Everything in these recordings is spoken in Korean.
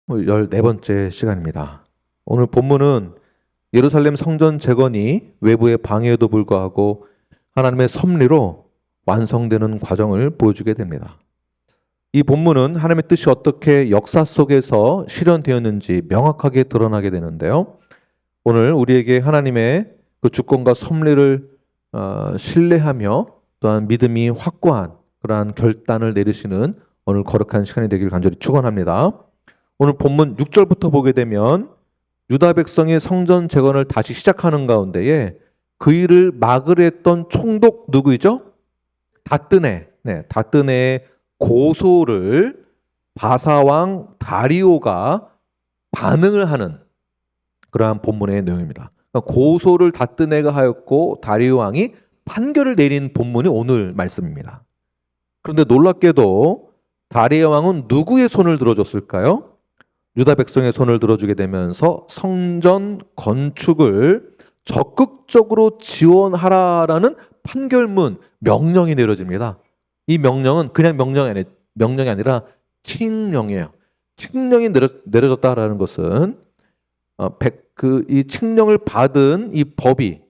14번째 시간입니다. 오늘 본문은 예루살렘 성전 재건이 외부의 방해에도 불구하고 하나님의 섭리로 완성되는 과정을 보여주게 됩니다. 이 본문은 하나님의 뜻이 어떻게 역사 속에서 실현되었는지 명확하게 드러나게 되는데요. 오늘 우리에게 하나님의 그 주권과 섭리를 신뢰하며 또한 믿음이 확고한 그러한 결단을 내리시는 오늘 거룩한 시간이 되길 간절히 축원합니다. 오늘 본문 6절부터 보게 되면 유다 백성이 성전 재건을 다시 시작하는 가운데에 그 일을 막으려 했던 총독 누구이죠? 다뜨네. 다뜨네의 고소를 바사왕 다리오가 반응을 하는 그러한 본문의 내용입니다. 그러니까 고소를 다뜨네가 하였고 다리오 왕이 판결을 내린 본문이 오늘 말씀입니다. 그런데 놀랍게도 다리오 왕은 누구의 손을 들어줬을까요? 유다 백성의 손을 들어주게 되면서 성전 건축을 적극적으로 지원하라라는 판결문, 명령이 내려집니다. 이 명령은 그냥 명령이 아니라 칙령이에요. 칙령이 내려졌다라는 것은 이 칙령을 받은 이 법이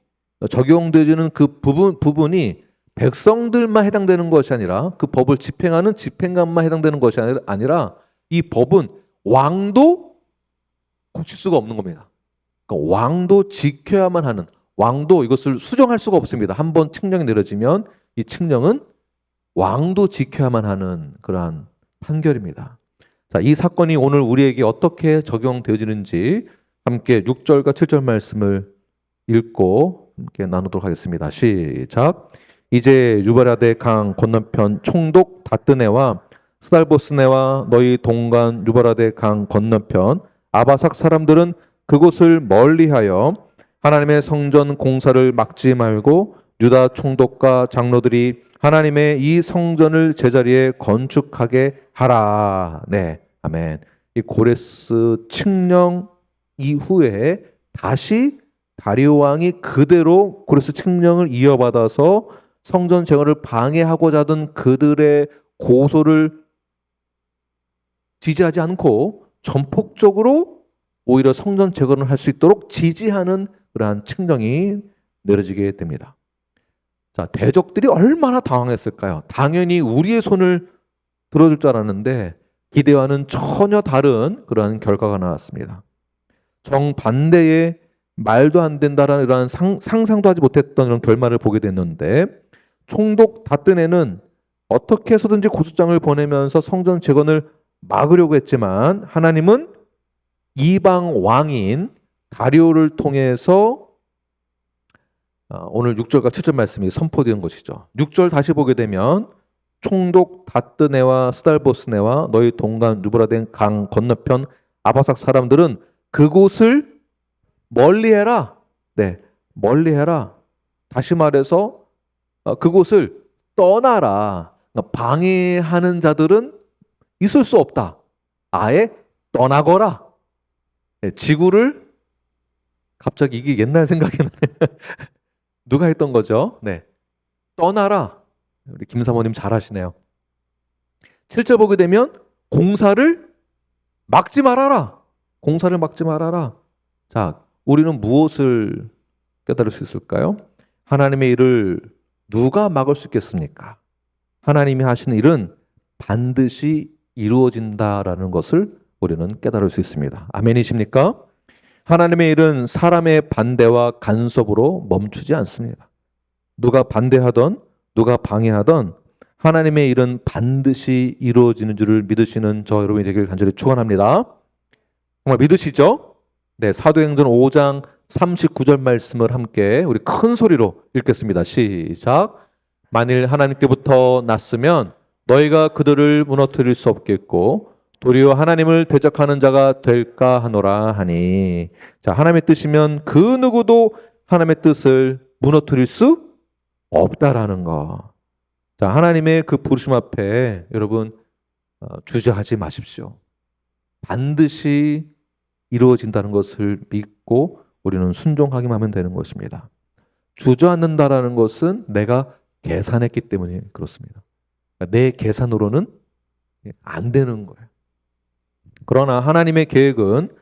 적용되어지는 그 부분이 백성들만 해당되는 것이 아니라 그 법을 집행하는 집행관만 해당되는 것이 아니라 이 법은 왕도 고칠 수가 없는 겁니다. 그러니까 왕도 지켜야만 하는, 왕도 이것을 수정할 수가 없습니다. 한번 칙령이 내려지면 이 칙령은 왕도 지켜야만 하는 그러한 판결입니다. 자, 이 사건이 오늘 우리에게 어떻게 적용되어지는지 함께 6절과 7절 말씀을 읽고 함께 나누도록 하겠습니다. 시작. 이제 유브라데 강 건너편 총독 다뜨네와 스달보스네와 너희 동간 유브라데 강 건너편 아바삭 사람들은 그곳을 멀리하여 하나님의 성전 공사를 막지 말고 유다 총독과 장로들이 하나님의 이 성전을 제자리에 건축하게 하라. 네, 아멘. 이 고레스 칙령 이후에 다시 다리오 왕이 그대로 고레스 칙령을 이어받아서 성전 재건을 방해하고자 하던 그들의 고소를 지지하지 않고 전폭적으로 오히려 성전 재건을 할 수 있도록 지지하는 그러한 칙령이 내려지게 됩니다. 자, 대적들이 얼마나 당황했을까요? 당연히 우리의 손을 들어줄 줄 알았는데 기대와는 전혀 다른 그러한 결과가 나왔습니다. 정반대의 말도 안 된다라는 이러한 상상도 하지 못했던 이런 결말을 보게 됐는데 총독 다뜨네는 어떻게 해서든지 고소장을 보내면서 성전 재건을 막으려고 했지만 하나님은 이방 왕인 다리오를 통해서 오늘 6절과 7절 말씀이 선포되는 것이죠. 6절 다시 보게 되면 총독 다뜨네와 스달보스네와 너희 동간 유브라데 강 건너편 아바삭 사람들은 그곳을 멀리해라. 네, 멀리해라. 다시 말해서 그곳을 떠나라. 방해하는 자들은 있을 수 없다. 아예 떠나거라. 네, 지구를 갑자기 이게 옛날 생각이 나네. 누가 했던 거죠? 네, 떠나라. 우리 김 사모님 잘하시네요. 7절 보게 되면 공사를 막지 말아라. 공사를 막지 말아라. 자, 우리는 무엇을 깨달을 수 있을까요? 하나님의 일을 누가 막을 수 있겠습니까? 하나님이 하시는 일은 반드시 이루어진다라는 것을 우리는 깨달을 수 있습니다. 아멘이십니까? 하나님의 일은 사람의 반대와 간섭으로 멈추지 않습니다. 누가 반대하던 누가 방해하던 하나님의 일은 반드시 이루어지는 줄을 믿으시는 저 여러분이 되길 간절히 축원합니다. 정말 믿으시죠? 네, 사도행전 5장 39절 말씀을 함께 우리 큰 소리로 읽겠습니다. 시작. 만일 하나님께부터 났으면 너희가 그들을 무너뜨릴 수 없겠고 도리어 하나님을 대적하는 자가 될까 하노라 하니. 자, 하나님의 뜻이면 그 누구도 하나님의 뜻을 무너뜨릴 수 없다라는 거. 자, 하나님의 그 부르심 앞에 여러분 주저하지 마십시오. 반드시 이루어진다는 것을 믿고 우리는 순종하기만 하면 되는 것입니다. 주저앉는다라는 것은 내가 계산했기 때문에 그렇습니다. 내 계산으로는 안 되는 거예요. 그러나 하나님의 계획은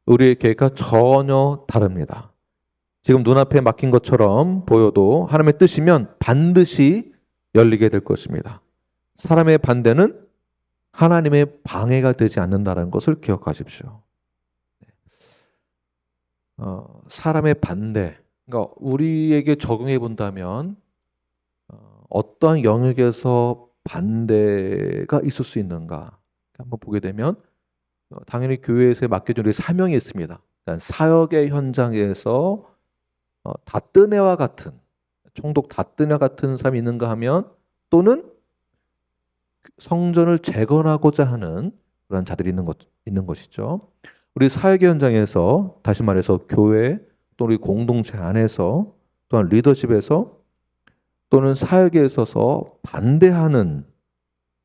우리의 계획과 전혀 다릅니다. 지금 눈앞에 막힌 것처럼 보여도 하나님의 뜻이면 반드시 열리게 될 것입니다. 사람의 반대는 하나님의 방해가 되지 않는다는 것을 기억하십시오. 사람의 반대, 그러니까 우리에게 적용해 본다면 어떠한 영역에서 반대가 있을 수 있는가 한번 보게 되면 당연히 교회에서 맡겨진 우리 사명이 있습니다. 사역의 현장에서 다뜨네와 같은 총독 다뜨네 같은 사람이 있는가 하면 또는 성전을 재건하고자 하는 그런 자들이 있는 것이죠. 우리 사역의 현장에서 다시 말해서 교회 또 우리 공동체 안에서 또한 리더십에서 또는 사역에 있어서 반대하는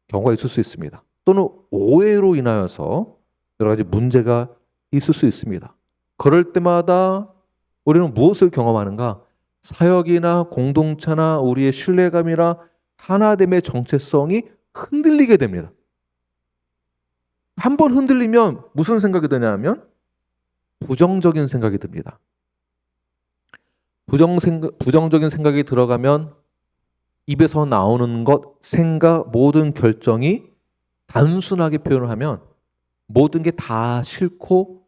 경우가 있을 수 있습니다. 또는 오해로 인하여서 여러 가지 문제가 있을 수 있습니다. 그럴 때마다 우리는 무엇을 경험하는가? 사역이나 공동체나 우리의 신뢰감이나 하나됨의 정체성이 흔들리게 됩니다. 한 번 흔들리면 무슨 생각이 드냐면 부정적인 생각이 듭니다. 부정적인 생각이 들어가면 입에서 나오는 것, 생각, 모든 결정이 단순하게 표현을 하면 모든 게 다 싫고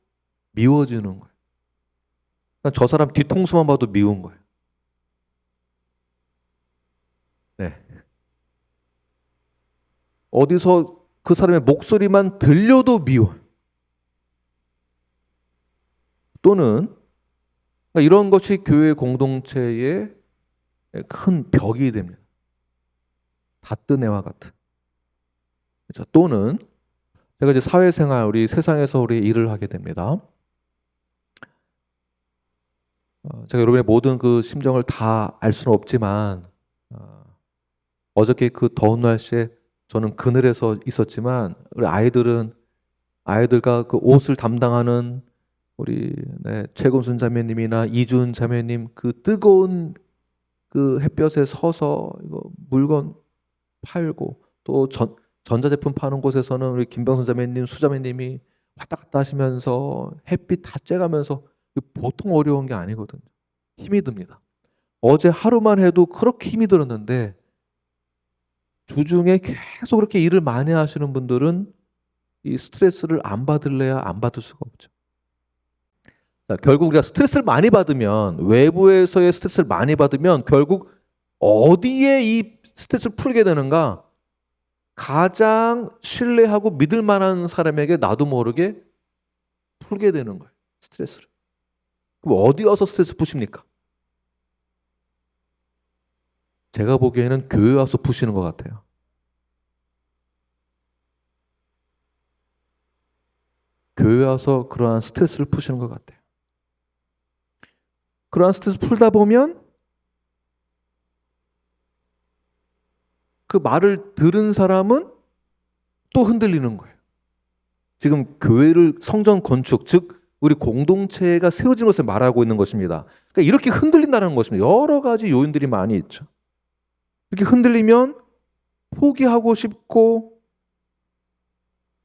미워지는 거예요. 저 사람 뒤통수만 봐도 미운 거예요. 네. 어디서 그 사람의 목소리만 들려도 미워. 또는 이런 것이 교회 공동체의 큰 벽이 됩니다. 다뜨네와 같은. 그렇죠? 또는 제가 이제 사회생활, 우리 세상에서 우리 일을 하게 됩니다. 제가 여러분의 모든 그 심정을 다 알 수는 없지만 어저께 그 더운 날씨에 저는 그늘에서 있었지만 우리 아이들과 그 옷을 담당하는 우리 최금순 자매님이나 이준 자매님 그 뜨거운 그 햇볕에 서서 이거 물건 팔고 또 전자제품 파는 곳에서는 우리 김병선 자매님, 수자매님이 왔다 갔다 하시면서 햇빛 다 쬐가면서 보통 어려운 게 아니거든요. 힘이 듭니다. 어제 하루만 해도 그렇게 힘이 들었는데 주중에 계속 그렇게 일을 많이 하시는 분들은 이 스트레스를 안 받을래야 안 받을 수가 없죠. 자, 결국 우리가 스트레스를 많이 받으면 외부에서의 스트레스를 많이 받으면 결국 어디에 이 스트레스를 풀게 되는가? 가장 신뢰하고 믿을 만한 사람에게 나도 모르게 풀게 되는 거예요. 스트레스를. 그럼 어디 와서 스트레스 푸십니까? 제가 보기에는 교회 와서 푸시는 것 같아요. 교회 와서 그러한 스트레스를 푸시는 것 같아요. 그러한 스트레스 풀다 보면 그 말을 들은 사람은 또 흔들리는 거예요. 지금 교회를 성전 건축, 즉 우리 공동체가 세워진 것을 말하고 있는 것입니다. 그러니까 이렇게 흔들린다는 것입니다. 여러 가지 요인들이 많이 있죠. 이렇게 흔들리면 포기하고 싶고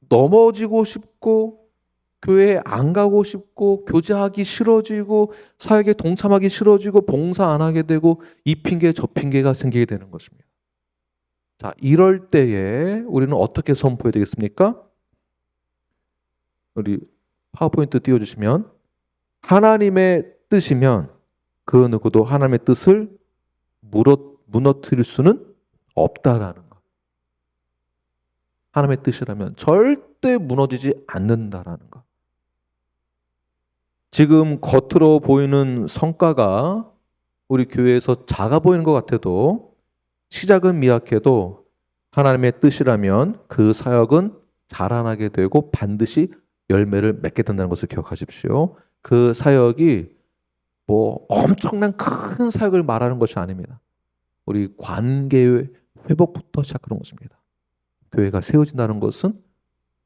넘어지고 싶고 교회에 안 가고 싶고 교제하기 싫어지고 사역에 동참하기 싫어지고 봉사 안 하게 되고 이 핑계 저 핑계가 생기게 되는 것입니다. 자, 이럴 때에 우리는 어떻게 선포해야 되겠습니까? 우리 파워포인트 띄워주시면 하나님의 뜻이면 그 누구도 하나님의 뜻을 무너뜨릴 수는 없다라는 것. 하나님의 뜻이라면 절대 무너지지 않는다라는 것. 지금 겉으로 보이는 성과가 우리 교회에서 작아 보이는 것 같아도 시작은 미약해도 하나님의 뜻이라면 그 사역은 자라나게 되고 반드시 열매를 맺게 된다는 것을 기억하십시오. 그 사역이 뭐 엄청난 큰 사역을 말하는 것이 아닙니다. 우리 관계의 회복부터 시작하는 것입니다. 교회가 세워진다는 것은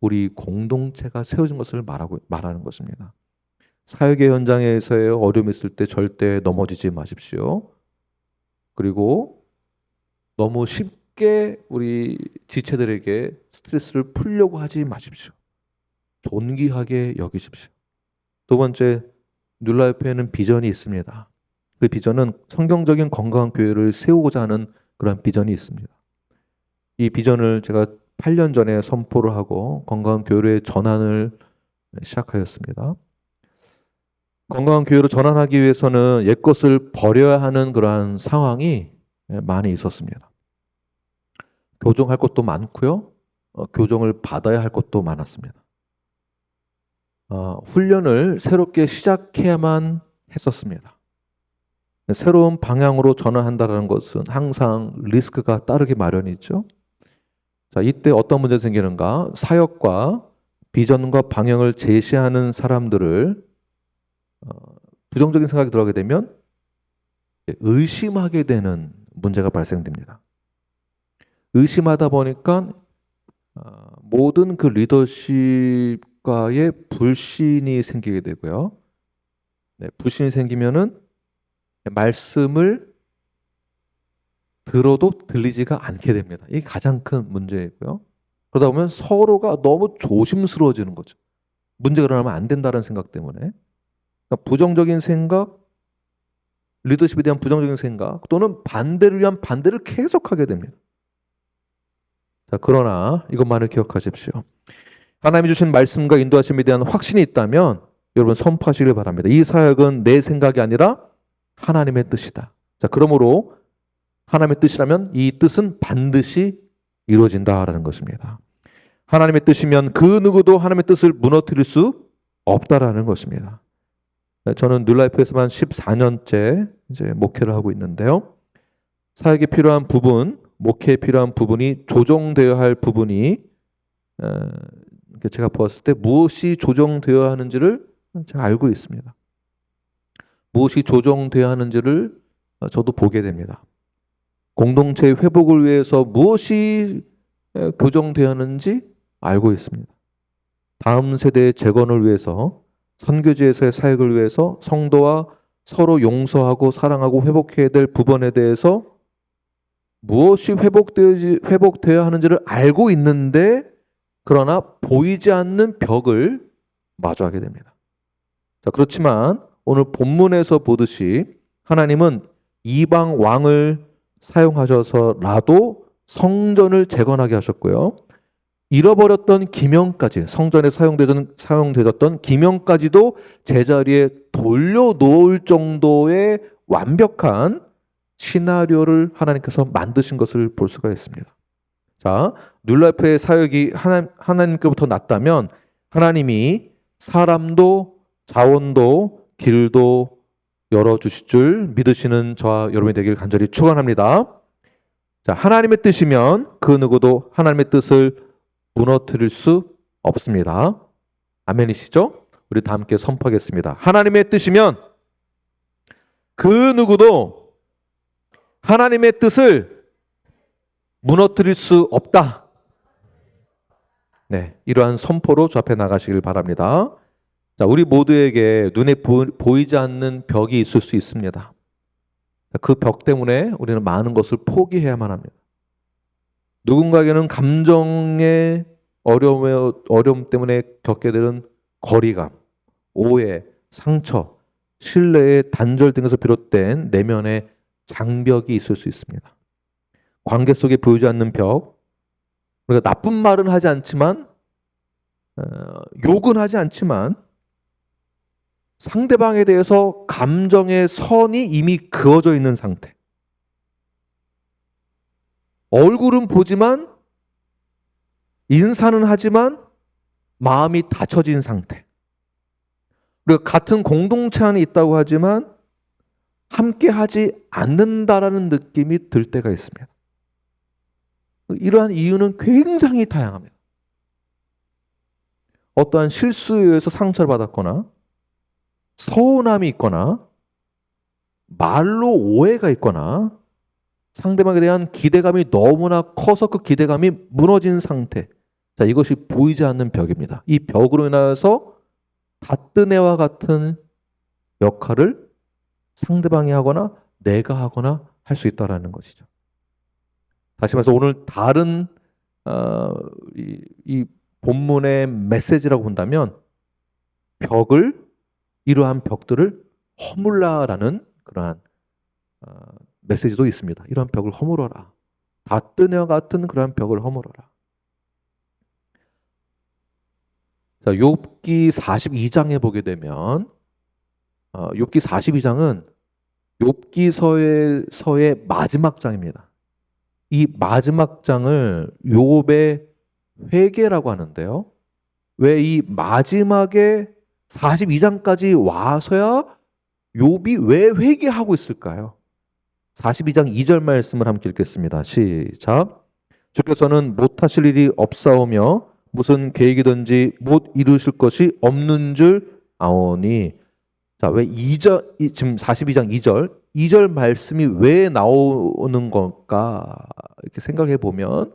우리 공동체가 세워진 것을 말하는 것입니다. 사역의 현장에서의 어려움이 있을 때 절대 넘어지지 마십시오. 그리고 너무 쉽게 우리 지체들에게 스트레스를 풀려고 하지 마십시오. 존귀하게 여기십시오. 두 번째, 뉴라이프에는 비전이 있습니다. 그 비전은 성경적인 건강한 교회를 세우고자 하는 그런 비전이 있습니다. 이 비전을 제가 8년 전에 선포를 하고 건강한 교회의 전환을 시작하였습니다. 건강한 교회로 전환하기 위해서는 옛것을 버려야 하는 그러한 상황이 많이 있었습니다. 교정할 것도 많고요. 교정을 받아야 할 것도 많았습니다. 훈련을 새롭게 시작해야만 했었습니다. 새로운 방향으로 전환한다는 것은 항상 리스크가 따르기 마련이죠. 자, 이때 어떤 문제가 생기는가? 사역과 비전과 방향을 제시하는 사람들을 부정적인 생각이 들어가게 되면 의심하게 되는 문제가 발생됩니다. 의심하다 보니까 모든 그 리더십과의 불신이 생기게 되고요. 불신이 생기면은 말씀을 들어도 들리지가 않게 됩니다. 이게 가장 큰 문제이고요. 그러다 보면 서로가 너무 조심스러워지는 거죠. 문제가 일어나면 안 된다는 생각 때문에. 그러니까 부정적인 생각, 리더십에 대한 부정적인 생각 또는 반대를 위한 반대를 계속하게 됩니다. 자, 그러나 이것만을 기억하십시오. 하나님이 주신 말씀과 인도하심에 대한 확신이 있다면 여러분 선포하시길 바랍니다. 이 사역은 내 생각이 아니라 하나님의 뜻이다. 자, 그러므로 하나님의 뜻이라면 이 뜻은 반드시 이루어진다라는 것입니다. 하나님의 뜻이면 그 누구도 하나님의 뜻을 무너뜨릴 수 없다라는 것입니다. 저는 뉴라이프에서만 14년째 이제 목회를 하고 있는데요. 사역에 필요한 부분, 목회에 필요한 부분이 조정되어야 할 부분이 제가 보았을 때 무엇이 조정되어야 하는지를 제가 알고 있습니다. 무엇이 조정되어야 하는지를 저도 보게 됩니다. 공동체의 회복을 위해서 무엇이 교정되어야 하는지 알고 있습니다. 다음 세대의 재건을 위해서, 선교지에서의 사역을 위해서 성도와 서로 용서하고 사랑하고 회복해야 될 부분에 대해서 무엇이 회복되어야 하는지를 알고 있는데 그러나 보이지 않는 벽을 마주하게 됩니다. 자, 그렇지만 오늘 본문에서 보듯이 하나님은 이방 왕을 사용하셔서라도 성전을 재건하게 하셨고요. 잃어버렸던 기명까지, 성전에 사용되었던 기명까지도 제자리에 돌려놓을 정도의 완벽한 시나리오를 하나님께서 만드신 것을 볼 수가 있습니다. 자, 뉴라이프의 사역이 하나님께로부터 났다면 하나님이 사람도 자원도 길도 열어주실 줄 믿으시는 저와 여러분이 되길 간절히 축원합니다. 자, 하나님의 뜻이면 그 누구도 하나님의 뜻을 무너뜨릴 수 없습니다. 아멘이시죠? 우리 다 함께 선포하겠습니다. 하나님의 뜻이면 그 누구도 하나님의 뜻을 무너뜨릴 수 없다. 네, 이러한 선포로 저 앞에 나가시길 바랍니다. 자, 우리 모두에게 눈에 보이지 않는 벽이 있을 수 있습니다. 그 벽 때문에 우리는 많은 것을 포기해야만 합니다. 누군가에게는 감정의 어려움 때문에 겪게 되는 거리감, 오해, 상처, 신뢰의 단절 등에서 비롯된 내면의 장벽이 있을 수 있습니다. 관계 속에 보이지 않는 벽, 우리가 나쁜 말은 하지 않지만 욕은 하지 않지만 상대방에 대해서 감정의 선이 이미 그어져 있는 상태. 얼굴은 보지만 인사는 하지만 마음이 닫혀진 상태. 우리가 같은 공동체 안에 있다고 하지만 함께 하지 않는다라는 느낌이 들 때가 있습니다. 이러한 이유는 굉장히 다양합니다. 어떠한 실수에 의해서 상처를 받았거나 서운함이 있거나 말로 오해가 있거나 상대방에 대한 기대감이 너무나 커서 그 기대감이 무너진 상태. 자, 이것이 보이지 않는 벽입니다. 이 벽으로 인하여서 닷드네와 같은 역할을 상대방이 하거나 내가 하거나 할 수 있다라는 것이죠. 다시 말해서 오늘 다른 이 본문의 메시지라고 본다면 이러한 벽들을 허물라라는 그러한 메시지도 있습니다. 이러한 벽을 허물어라. 닷뜨내와 같은 그러한 벽을 허물어라. 자, 욥기 42장에 보게 되면 욥기 42장은 욥기서의 마지막 장입니다. 이 마지막 장을 욥의 회개라고 하는데요. 왜 이 마지막에 42장까지 와서야 욥이 왜 회개하고 있을까요? 42장 2절 말씀을 함께 읽겠습니다. 시작. 주께서는 못하실 일이 없사오며 무슨 계획이든지 못 이루실 것이 없는 줄 아오니. 자, 왜 2절, 지금 42장 2절 말씀이 왜 나오는 걸까? 이렇게 생각해 보면,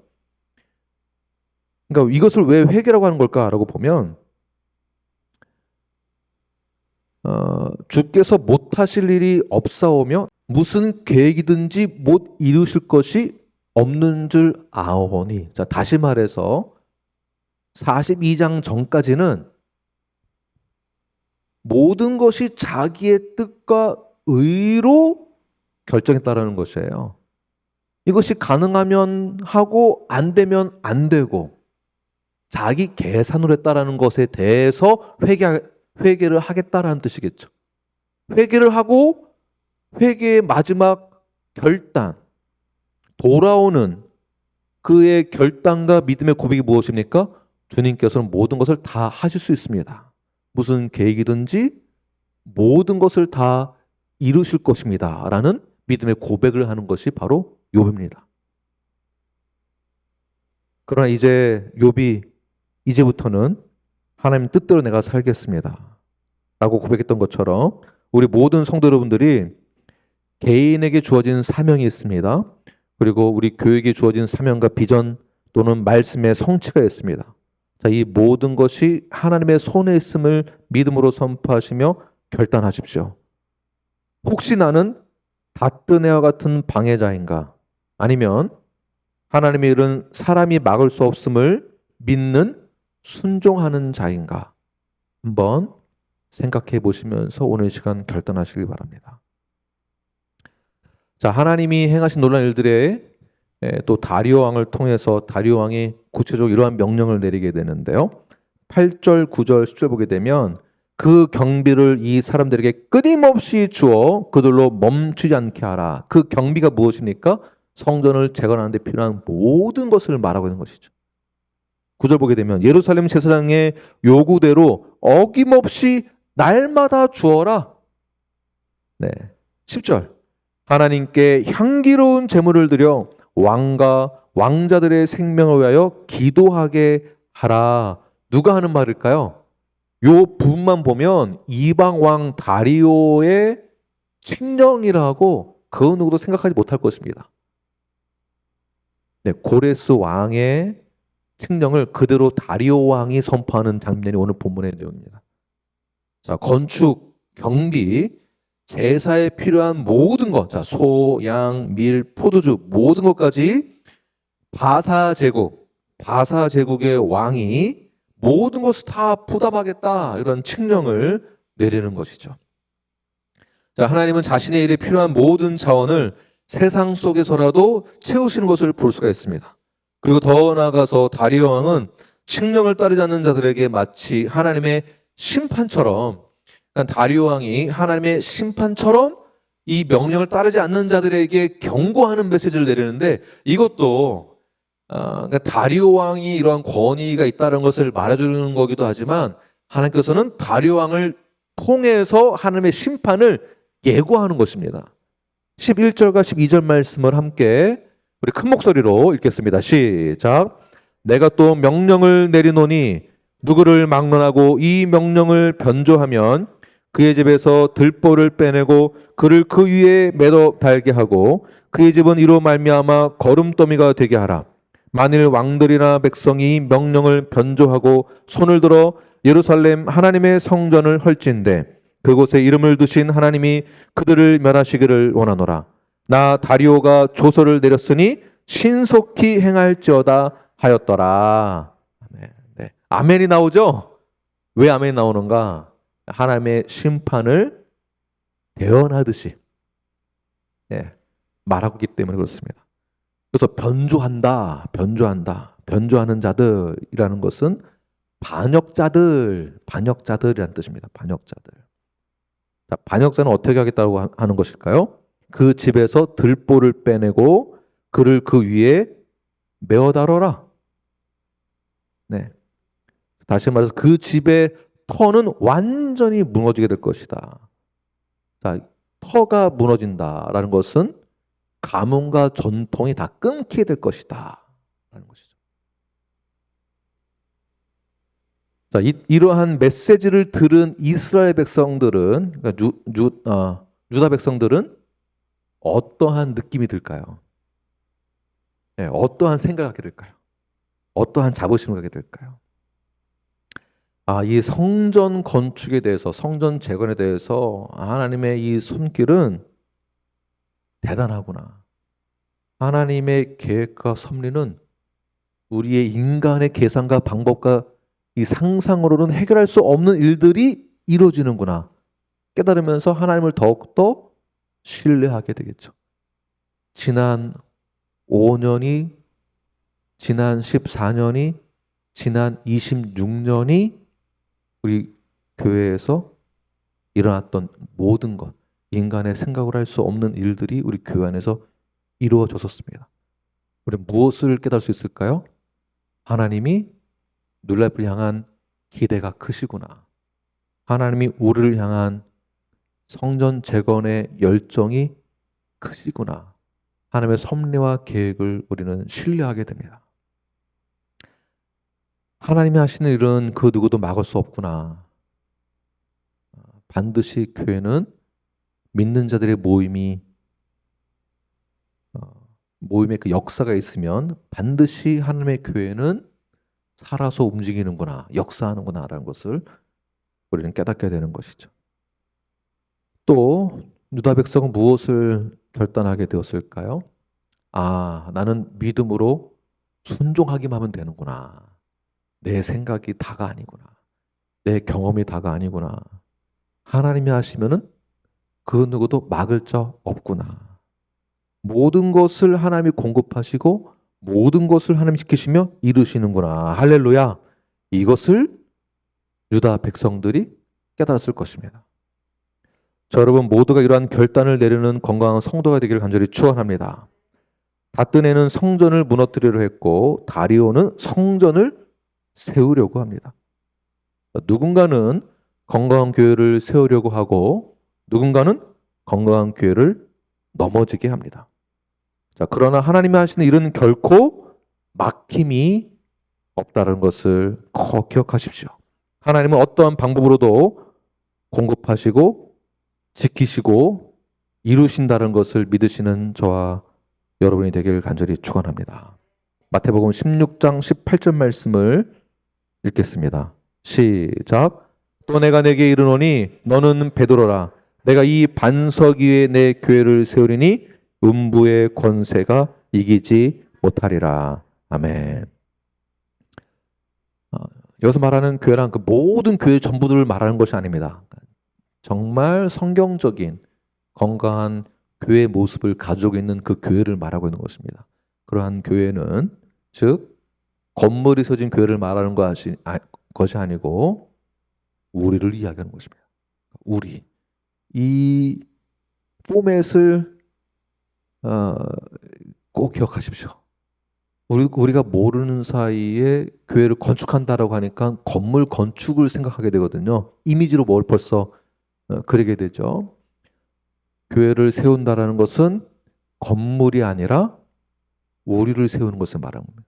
그러니까 이것을 왜 회개라고 하는 걸까라고 보면, 주께서 못하실 일이 없사오며 무슨 계획이든지 못 이루실 것이 없는 줄 아오니. 자, 다시 말해서 42장 전까지는 모든 것이 자기의 뜻과 의로 결정했다라는 것이에요. 이것이 가능하면 하고 안 되면 안 되고 자기 계산으로 했다라는 것에 대해서 회개를 하겠다라는 뜻이겠죠. 회개를 하고 회개의 마지막 결단, 돌아오는 그의 결단과 믿음의 고백이 무엇입니까? 주님께서는 모든 것을 다 하실 수 있습니다. 무슨 계획이든지 모든 것을 다 이루실 것입니다. 라는 믿음의 고백을 하는 것이 바로 욥입니다. 그러나 이제 욥이 이제부터는 하나님 뜻대로 내가 살겠습니다. 라고 고백했던 것처럼 우리 모든 성도 여러분들이 개인에게 주어진 사명이 있습니다. 그리고 우리 교회에게 주어진 사명과 비전 또는 말씀의 성취가 있습니다. 자, 이 모든 것이 하나님의 손에 있음을 믿음으로 선포하시며 결단하십시오. 혹시 나는 닷뜨내와 같은 방해자인가? 아니면 하나님의 일은 사람이 막을 수 없음을 믿는 순종하는 자인가? 한번 생각해 보시면서 오늘 시간 결단하시기 바랍니다. 자, 하나님이 행하신 놀라운 일들에 또 다리오 왕을 통해서 다리오 왕이 구체적으로 이러한 명령을 내리게 되는데요. 8절, 9절, 10절 보게 되면 그 경비를 이 사람들에게 끊임없이 주어 그들로 멈추지 않게 하라. 그 경비가 무엇입니까? 성전을 재건하는 데 필요한 모든 것을 말하고 있는 것이죠. 9절 보게 되면 예루살렘 제사장의 요구대로 어김없이 날마다 주어라. 네. 10절 하나님께 향기로운 제물을 드려 왕과 왕자들의 생명을 위하여 기도하게 하라. 누가 하는 말일까요? 요 부분만 보면 이방 왕 다리오의 칙령이라고 그 누구도 생각하지 못할 것입니다. 네, 고레스 왕의 칙령을 그대로 다리오 왕이 선포하는 장면이 오늘 본문의 내용입니다. 자, 건축, 경비, 제사에 필요한 모든 것, 자, 소, 양, 밀, 포도주 모든 것까지 바사 제국의 왕이 모든 것을 다 부담하겠다 이런 칙령을 내리는 것이죠. 자, 하나님은 자신의 일에 필요한 모든 자원을 세상 속에서라도 채우시는 것을 볼 수가 있습니다. 그리고 더 나아가서 다리오 왕은 칙령을 따르지 않는 자들에게 마치 하나님의 심판처럼, 그러니까 다리오 왕이 하나님의 심판처럼 이 명령을 따르지 않는 자들에게 경고하는 메시지를 내리는데, 이것도 그러니까 다리오 왕이 이러한 권위가 있다는 것을 말해주는 거기도 하지만 하나님께서는 다리오 왕을 통해서 하나님의 심판을 예고하는 것입니다. 11절과 12절 말씀을 함께 우리 큰 목소리로 읽겠습니다. 시작. 내가 또 명령을 내리노니 누구를 막론하고 이 명령을 변조하면 그의 집에서 들보를 빼내고 그를 그 위에 매어 달게 하고 그의 집은 이로 말미암아 거름더미가 되게 하라. 만일 왕들이나 백성이 명령을 변조하고 손을 들어 예루살렘 하나님의 성전을 헐진대 그곳에 이름을 두신 하나님이 그들을 멸하시기를 원하노라. 나 다리오가 조서를 내렸으니 신속히 행할지어다 하였더라. 네. 아멘이 나오죠? 왜 아멘이 나오는가? 하나님의 심판을 대언하듯이 말하고 있기 때문에 그렇습니다. 그래서 변조하는 자들이라는 것은 반역자들이라는 뜻입니다. 반역자들. 자, 반역자는 어떻게 하겠다고 하는 것일까요? 그 집에서 들보를 빼내고 그를 그 위에 메어 다뤄라. 네. 다시 말해서 그 집의 터는 완전히 무너지게 될 것이다. 자, 터가 무너진다라는 것은 가문과 전통이 다 끊기게 될 것이다. 라는 것이죠. 자, 이러한 메시지를 들은 이스라엘 백성들은, 그러니까 유다 백성들은 어떠한 느낌이 들까요? 네, 어떠한 생각을 하게 될까요? 어떠한 자부심을 갖게 될까요? 이 성전 건축에 대해서, 성전 재건에 대해서 하나님의 이 손길은 대단하구나. 하나님의 계획과 섭리는 우리의 인간의 계산과 방법과 이 상상으로는 해결할 수 없는 일들이 이루어지는구나. 깨달으면서 하나님을 더욱더 신뢰하게 되겠죠. 지난 5년이, 지난 14년이, 지난 26년이 우리 교회에서 일어났던 모든 것, 인간의 생각을 할 수 없는 일들이 우리 교회 안에서 이루어졌었습니다. 우리는 무엇을 깨달을 수 있을까요? 하나님이 놀랍을 향한 기대가 크시구나. 하나님이 우리를 향한 성전 재건의 열정이 크시구나. 하나님의 섭리와 계획을 우리는 신뢰하게 됩니다. 하나님이 하시는 일은 그 누구도 막을 수 없구나. 반드시 교회는 믿는 자들의 모임의 그 역사가 있으면 반드시 하나님의 교회는 살아서 움직이는구나, 역사하는구나 라는 것을 우리는 깨닫게 되는 것이죠. 또 유다 백성은 무엇을 결단하게 되었을까요? 나는 믿음으로 순종하기만 하면 되는구나. 내 생각이 다가 아니구나. 내 경험이 다가 아니구나. 하나님이 하시면은 그 누구도 막을 자 없구나. 모든 것을 하나님이 공급하시고 모든 것을 하나님이 지키시며 이루시는구나. 할렐루야. 이것을 유다 백성들이 깨달았을 것입니다. 자, 여러분 모두가 이러한 결단을 내리는 건강한 성도가 되기를 간절히 축원합니다. 다뜨네는 성전을 무너뜨리려 했고 다리오는 성전을 세우려고 합니다. 누군가는 건강한 교회를 세우려고 하고 누군가는 건강한 교회를 넘어지게 합니다. 자, 그러나 하나님이 하시는 일은 결코 막힘이 없다는 것을 꼭 기억하십시오. 하나님은 어떠한 방법으로도 공급하시고 지키시고 이루신다는 것을 믿으시는 저와 여러분이 되길 간절히 축원합니다. 마태복음 16장 18절 말씀을 읽겠습니다. 시작. 또 내가 내게 이르노니 너는 베드로라. 내가 이 반석 위에 내 교회를 세우리니 음부의 권세가 이기지 못하리라. 아멘. 여기서 말하는 교회란 그 모든 교회 전부들을 말하는 것이 아닙니다. 정말 성경적인 건강한 교회의 모습을 가지고 있는 그 교회를 말하고 있는 것입니다. 그러한 교회는 즉 건물이 서진 교회를 말하는 것이 아니고 우리를 이야기하는 것입니다. 우리. 이 포맷을 꼭 기억하십시오. 우리가 모르는 사이에 교회를 건축한다라고 하니까 건물 건축을 생각하게 되거든요. 이미지로 뭘 벌써 그리게 되죠. 교회를 세운다라는 것은 건물이 아니라 우리를 세우는 것을 말하는 겁니다.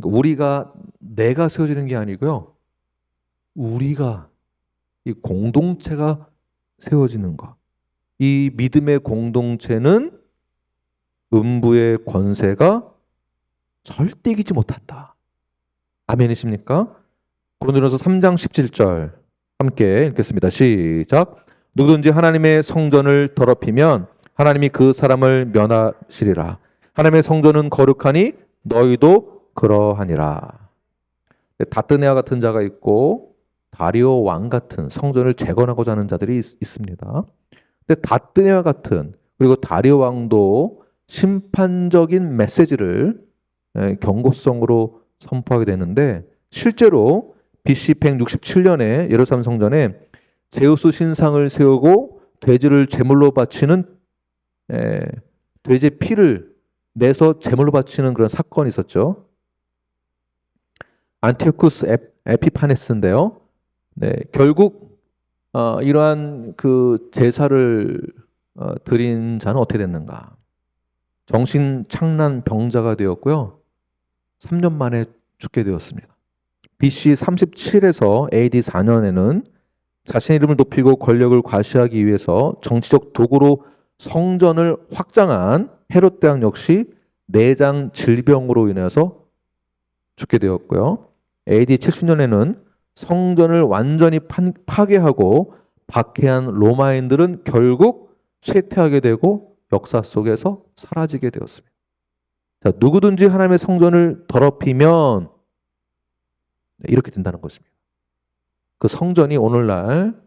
그러니까 내가 세워지는 게 아니고요. 우리가 이 공동체가 세워지는 것. 이 믿음의 공동체는 음부의 권세가 절대 이기지 못한다. 아멘이십니까? 고린도전서 3장 17절 함께 읽겠습니다. 시작. 누구든지 하나님의 성전을 더럽히면 하나님이 그 사람을 면하시리라. 하나님의 성전은 거룩하니 너희도 그러하니라. 다뜨네아 같은 자가 있고 다리오 왕 같은 성전을 재건하고자 하는 자들이 있습니다. 근데 다뜨네아 같은 그리고 다리오 왕도 심판적인 메시지를 경고성으로 선포하게 되는데 실제로 BC 167년에 예루살렘 성전에 제우스 신상을 세우고 돼지를 제물로 바치는 돼지 피를 내서 제물로 바치는 그런 사건이 있었죠. 안티오쿠스 에피파네스인데요. 네, 결국 이러한 그 제사를 드린 자는 어떻게 됐는가? 정신 착란 병자가 되었고요. 3년 만에 죽게 되었습니다. BC 37에서 AD 4년에는 자신의 이름을 높이고 권력을 과시하기 위해서 정치적 도구로 성전을 확장한 헤롯 대왕 역시 내장 질병으로 인해서 죽게 되었고요. AD 70년에는 성전을 완전히 파괴하고 박해한 로마인들은 결국 쇠퇴하게 되고 역사 속에서 사라지게 되었습니다. 자, 누구든지 하나님의 성전을 더럽히면 이렇게 된다는 것입니다. 그 성전이 오늘날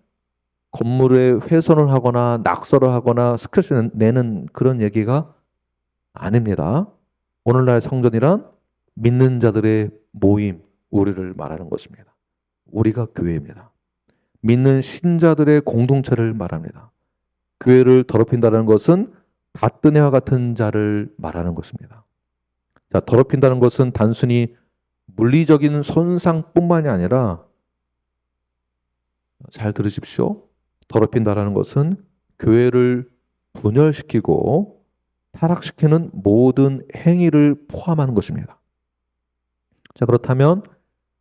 건물에 훼손을 하거나 낙서를 하거나 스크래치 내는 그런 얘기가 아닙니다. 오늘날 성전이란 믿는 자들의 모임, 우리를 말하는 것입니다. 우리가 교회입니다. 믿는 신자들의 공동체를 말합니다. 교회를 더럽힌다는 것은 다뜨네와 같은 자를 말하는 것입니다. 자, 더럽힌다는 것은 단순히 물리적인 손상뿐만이 아니라 잘 들으십시오. 더럽힌다는 것은 교회를 분열시키고 타락시키는 모든 행위를 포함하는 것입니다. 자, 그렇다면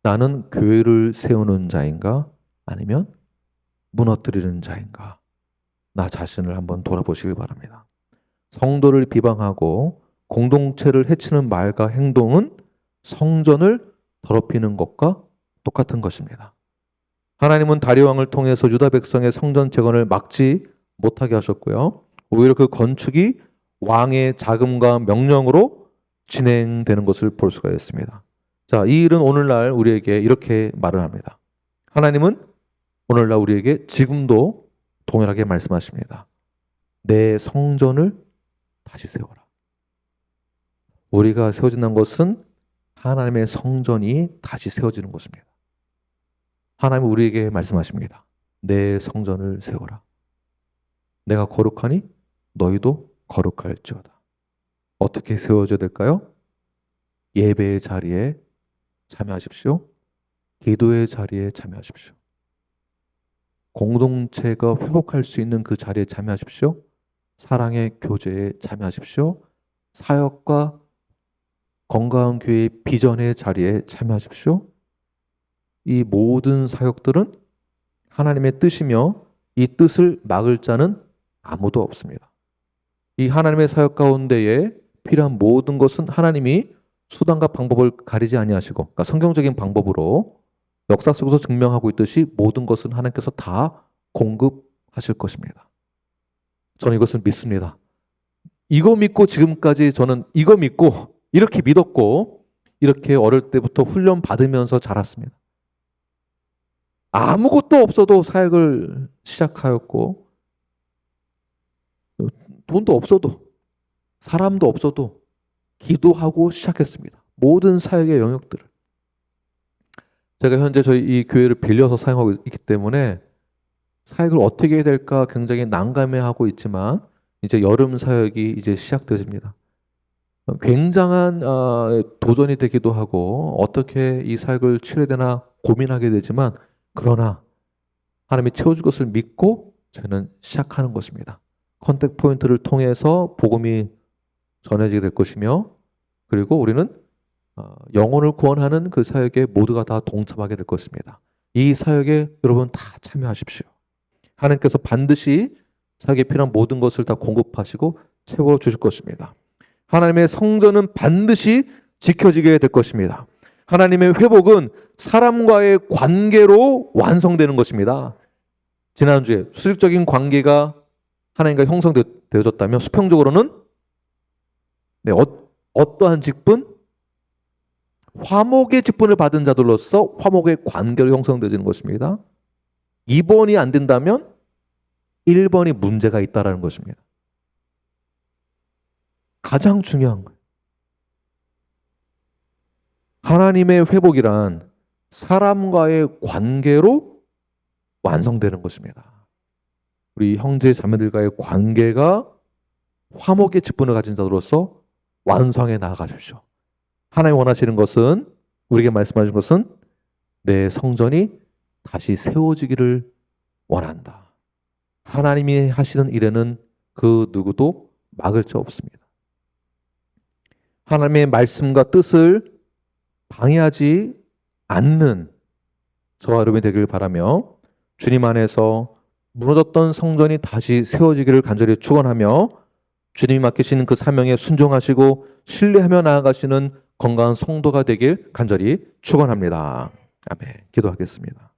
나는 교회를 세우는 자인가? 아니면 무너뜨리는 자인가? 나 자신을 한번 돌아보시기 바랍니다. 성도를 비방하고 공동체를 해치는 말과 행동은 성전을 더럽히는 것과 똑같은 것입니다. 하나님은 다리오 왕을 통해서 유다 백성의 성전 재건을 막지 못하게 하셨고요. 오히려 그 건축이 왕의 자금과 명령으로 진행되는 것을 볼 수가 있습니다. 자, 이 일은 오늘날 우리에게 이렇게 말을 합니다. 하나님은 오늘날 우리에게 지금도 동일하게 말씀하십니다. 내 성전을 다시 세워라. 우리가 세워진다는 것은 하나님의 성전이 다시 세워지는 것입니다. 하나님은 우리에게 말씀하십니다. 내 성전을 세워라. 내가 거룩하니 너희도 거룩할지어다. 어떻게 세워져야 될까요? 예배의 자리에 참여하십시오. 기도의 자리에 참여하십시오. 공동체가 회복할 수 있는 그 자리에 참여하십시오. 사랑의 교제에 참여하십시오. 사역과 건강한 교회의 비전의 자리에 참여하십시오. 이 모든 사역들은 하나님의 뜻이며 이 뜻을 막을 자는 아무도 없습니다. 이 하나님의 사역 가운데에 필요한 모든 것은 하나님이 수단과 방법을 가리지 아니하시고, 그러니까 성경적인 방법으로 역사 속에서 증명하고 있듯이 모든 것은 하나님께서 다 공급하실 것입니다. 저는 이것을 믿습니다. 이거 믿고 지금까지 저는 이거 믿고 이렇게 믿었고 이렇게 어릴 때부터 훈련 받으면서 자랐습니다. 아무것도 없어도 사역을 시작하였고 돈도 없어도 사람도 없어도 기도하고 시작했습니다. 모든 사역의 영역들을. 제가 현재 저희 이 교회를 빌려서 사용하고 있기 때문에 사역을 어떻게 해야 될까 굉장히 난감해하고 있지만 이제 여름 사역이 이제 시작되집니다. 굉장한 도전이 되기도 하고 어떻게 이 사역을 치러야 되나 고민하게 되지만 그러나 하나님이 채워줄 것을 믿고 저는 시작하는 것입니다. 컨택 포인트를 통해서 복음이 전해지게 될 것이며 그리고 우리는 영혼을 구원하는 그 사역에 모두가 다 동참하게 될 것입니다. 이 사역에 여러분 다 참여하십시오. 하나님께서 반드시 사역에 필요한 모든 것을 다 공급하시고 채워주실 것입니다. 하나님의 성전은 반드시 지켜지게 될 것입니다. 하나님의 회복은 사람과의 관계로 완성되는 것입니다. 지난주에 수직적인 관계가 하나님과 형성되어졌다면 수평적으로는 어떠한 직분? 화목의 직분을 받은 자들로서 화목의 관계로 형성되는 것입니다. 2번이 안 된다면 1번이 문제가 있다라는 것입니다. 가장 중요한 거예요. 하나님의 회복이란 사람과의 관계로 완성되는 것입니다. 우리 형제 자매들과의 관계가 화목의 직분을 가진 자로서 완성해 나아가십시오. 하나님 원하시는 것은, 우리에게 말씀하신 것은 내 성전이 다시 세워지기를 원한다. 하나님이 하시는 일에는 그 누구도 막을 수 없습니다. 하나님의 말씀과 뜻을 방해하지 않는 저와 여러분이 되길 바라며, 주님 안에서 무너졌던 성전이 다시 세워지기를 간절히 축원하며, 주님이 맡기신 그 사명에 순종하시고 신뢰하며 나아가시는 건강한 성도가 되길 간절히 축원합니다. 아멘. 기도하겠습니다.